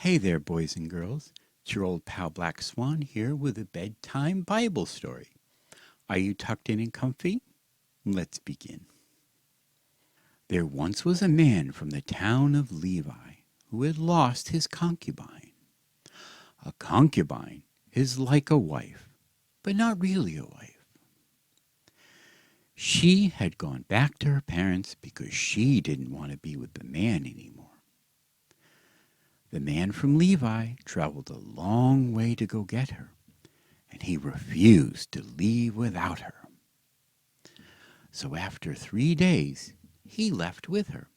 Hey there, boys and girls. It's your old pal Black Swan here with a bedtime Bible story. Are you tucked in and comfy? Let's begin. There once was a man from the town of Levi who had lost his concubine. A concubine is like a wife, but not really a wife. She had gone back to her parents because she didn't want to be with the man anymore. The man from Levi traveled a long way to go get her, and he refused to leave without her. So after 3 days, he left with her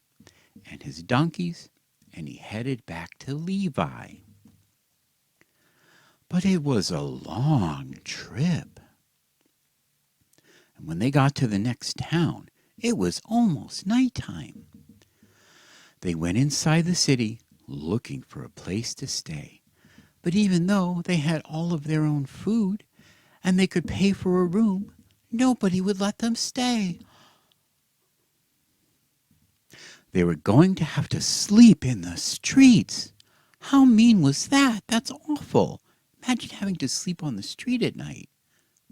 and his donkeys, and he headed back to Levi. But it was a long trip. And when they got to the next town, it was almost nighttime. They went inside the city looking for a place to stay. But even though they had all of their own food and they could pay for a room, nobody would let them stay. They were going to have to sleep in the streets. How mean was that? That's awful. Imagine having to sleep on the street at night.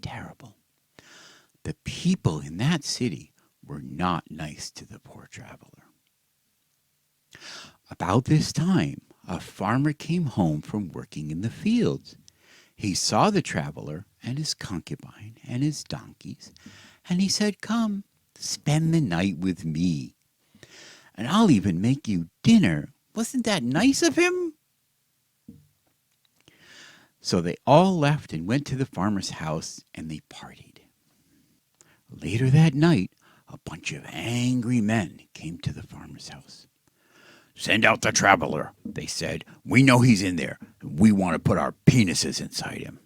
Terrible. The people in that city were not nice to the poor traveler. About this time, a farmer came home from working in the fields. He saw the traveler and his concubine and his donkeys, and he said, "Come, spend the night with me, and I'll even make you dinner." Wasn't that nice of him? So they all left and went to the farmer's house, and they partied. Later that night, a bunch of angry men came to the farmer's house. "Send out the traveler," they said. "We know he's in there. We want to put our penises inside him."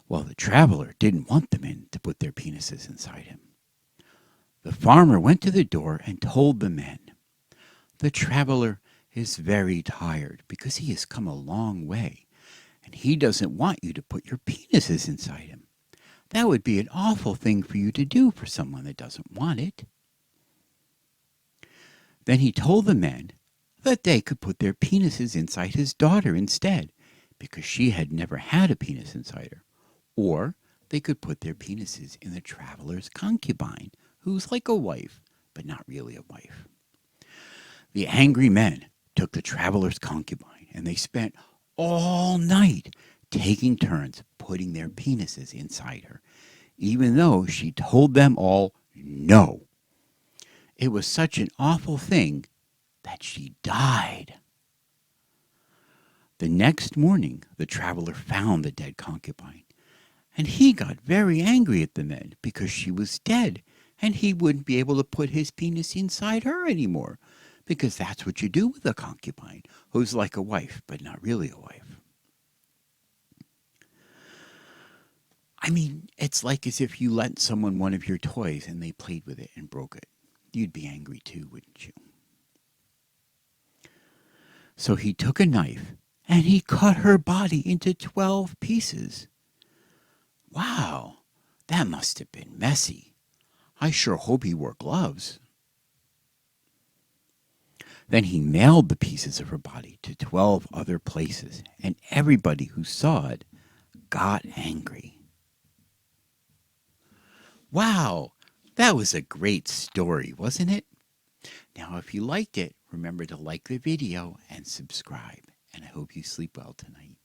Well, the traveler didn't want the men to put their penises inside him. The farmer went to the door and told the men, "The traveler is very tired because he has come a long way, and he doesn't want you to put your penises inside him. That would be an awful thing for you to do for someone that doesn't want it." Then he told the men that they could put their penises inside his daughter instead, because she had never had a penis inside her. Or they could put their penises in the traveler's concubine, who's like a wife, but not really a wife. The angry men took the traveler's concubine, and they spent all night taking turns putting their penises inside her, even though she told them all no. It was such an awful thing that she died. The next morning, the traveler found the dead concubine, and he got very angry at the men because she was dead, and he wouldn't be able to put his penis inside her anymore, because that's what you do with a concubine, who's like a wife, but not really a wife. I mean, it's like as if you lent someone one of your toys and they played with it and broke it. You'd be angry too, wouldn't you? So he took a knife and he cut her body into 12 pieces. Wow, that must have been messy. I sure hope he wore gloves. Then he nailed the pieces of her body to 12 other places, and everybody who saw it got angry. Wow, that was a great story, wasn't it? Now, if you liked it, remember to like the video and subscribe. And I hope you sleep well tonight.